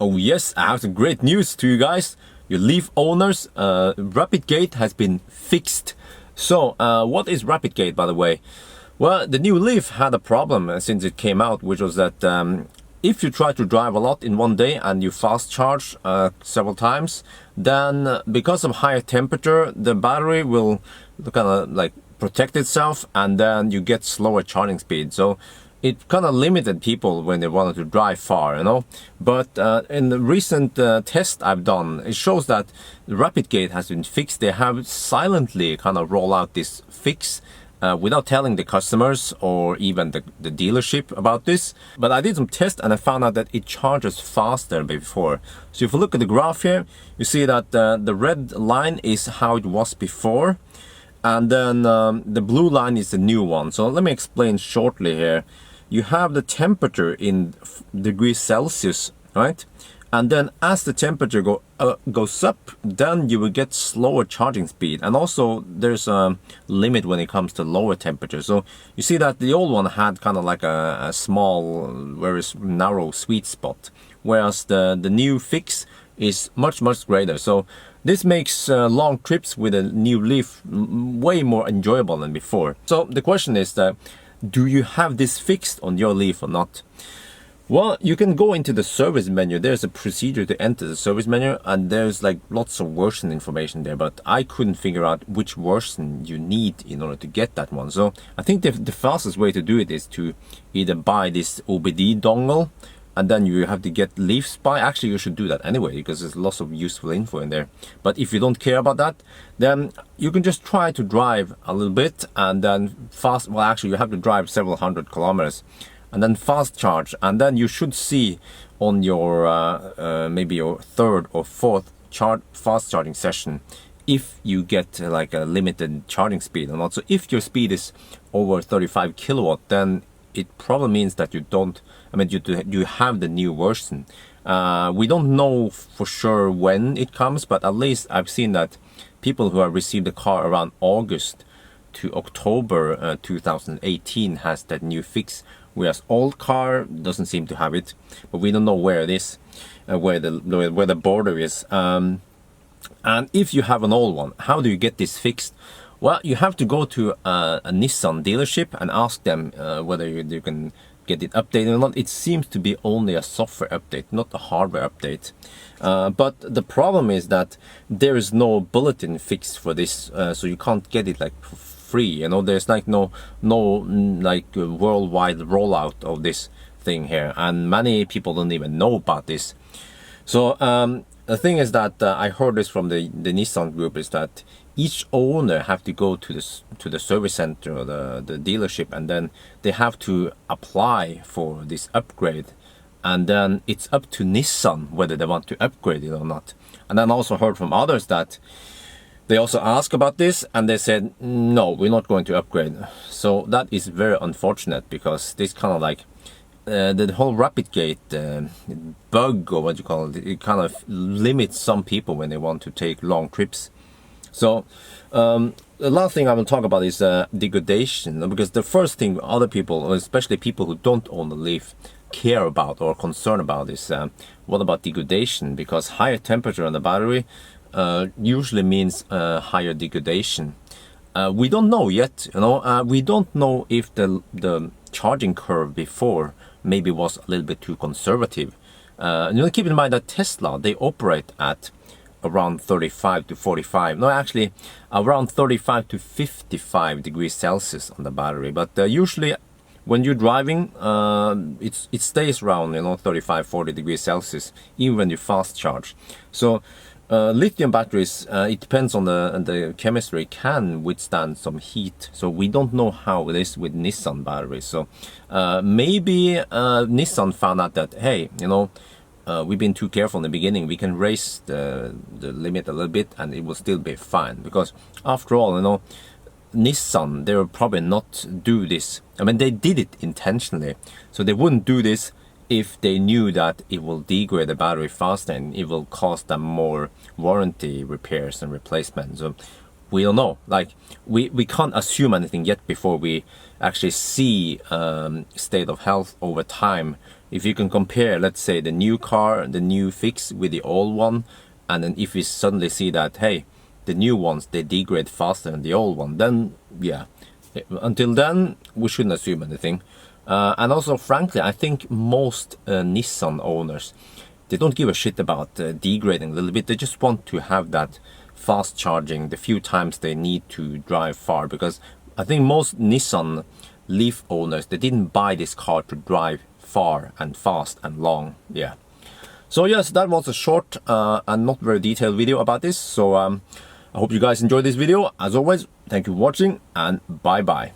Oh yes, I have some great news to you guys. Your Leaf owners, Rapidgate has been fixed. So, what is Rapidgate, by the way? Well, the new Leaf had a problem since it came out, which was that if you try to drive a lot in one day and you fast charge several times, then because of higher temperature, the battery will kind of like protect itself, and then you get slower charging speed. So it kind of limited people when they wanted to drive far, you know. But in the recent test I've done, it shows that the Rapidgate has been fixed. They have silently kind of roll out this fix without telling the customers or even the dealership about this. But I did some tests and I found out that it charges faster than before. So if you look at the graph here, you see that the red line is how it was before. And then the blue line is the new one. So let me explain shortly here. You have the temperature in degrees Celsius, right? And then as the temperature goes up, then you will get slower charging speed. And also there's a limit when it comes to lower temperature. So you see that the old one had kind of like a small, very narrow sweet spot, whereas the new fix is much greater. So this makes long trips with a new Leaf way more enjoyable than before. So the question is that, do you have this fixed on your Leaf or not? Well, you can go into the service menu. There's a procedure to enter the service menu, and there's like lots of version information there, but I couldn't figure out which version you need in order to get that one. So I think the fastest way to do it is to either buy this OBD dongle, and then you have to get Leaf Spy. Actually, you should do that anyway, because there's lots of useful info in there. But if you don't care about that, then you can just try to drive a little bit and then fast. Well, actually, you have to drive several hundred kilometers and then fast charge. And then you should see on your maybe your third or fourth fast charging session if you get like a limited charging speed or not. So if your speed is over 35 kilowatt, then it probably means that you don't, you have the new version. We don't know for sure when it comes, but at least I've seen that people who have received the car around August to October 2018 has that new fix, whereas old car doesn't seem to have it, but we don't know where it is, where the border is. And if you have an old one, how do you get this fixed? Well, you have to go to a Nissan dealership and ask them whether you can get it updated or not. It seems to be only a software update, not a hardware update. But the problem is that there is no bulletin fix for this, so you can't get it like for free. You know, there's like no like worldwide rollout of this thing here, and many people don't even know about this. So the thing is that I heard this from the Nissan group, is that each owner have to go to the service center or the dealership, and then they have to apply for this upgrade, and then it's up to Nissan whether they want to upgrade it or not. And then also heard from others that they also asked about this and they said no, we're not going to upgrade. So that is very unfortunate, because this kind of like the whole Rapidgate bug, or what you call it kind of limits some people when they want to take long trips. So the last thing I will talk about is degradation, because the first thing other people, especially people who don't own the Leaf, care about or concerned about is what about degradation, because higher temperature on the battery usually means higher degradation. We don't know yet, you know. We don't know if the charging curve before maybe was a little bit too conservative. You know, keep in mind that Tesla, they operate at around 35 to 45, no, actually around 35 to 55 degrees Celsius on the battery. But usually when you're driving, it stays around, you know, 35-40 degrees Celsius even when you fast charge. So lithium batteries, it depends on the chemistry, can withstand some heat. So we don't know how it is with Nissan batteries. So maybe Nissan found out that, hey, you know, we've been too careful in the beginning. We can raise the limit a little bit and it will still be fine. Because after all, you know, Nissan, they will probably not do this. I mean, they did it intentionally. So they wouldn't do this if they knew that it will degrade the battery faster and it will cost them more warranty repairs and replacements. So we don't know. Like, we can't assume anything yet before we actually see state of health over time if you can compare, let's say, the new car, the new fix with the old one, and then if we suddenly see that, hey, the new ones, they degrade faster than the old one, then yeah, until then we shouldn't assume anything. And also, frankly, I think most Nissan owners, they don't give a shit about degrading a little bit. They just want to have that fast charging the few times they need to drive far, because I think most Nissan Leaf owners, they didn't buy this car to drive far and fast and long. Yeah. So yes, that was a short and not very detailed video about this. So I hope you guys enjoyed this video. As always, thank you for watching, and bye bye.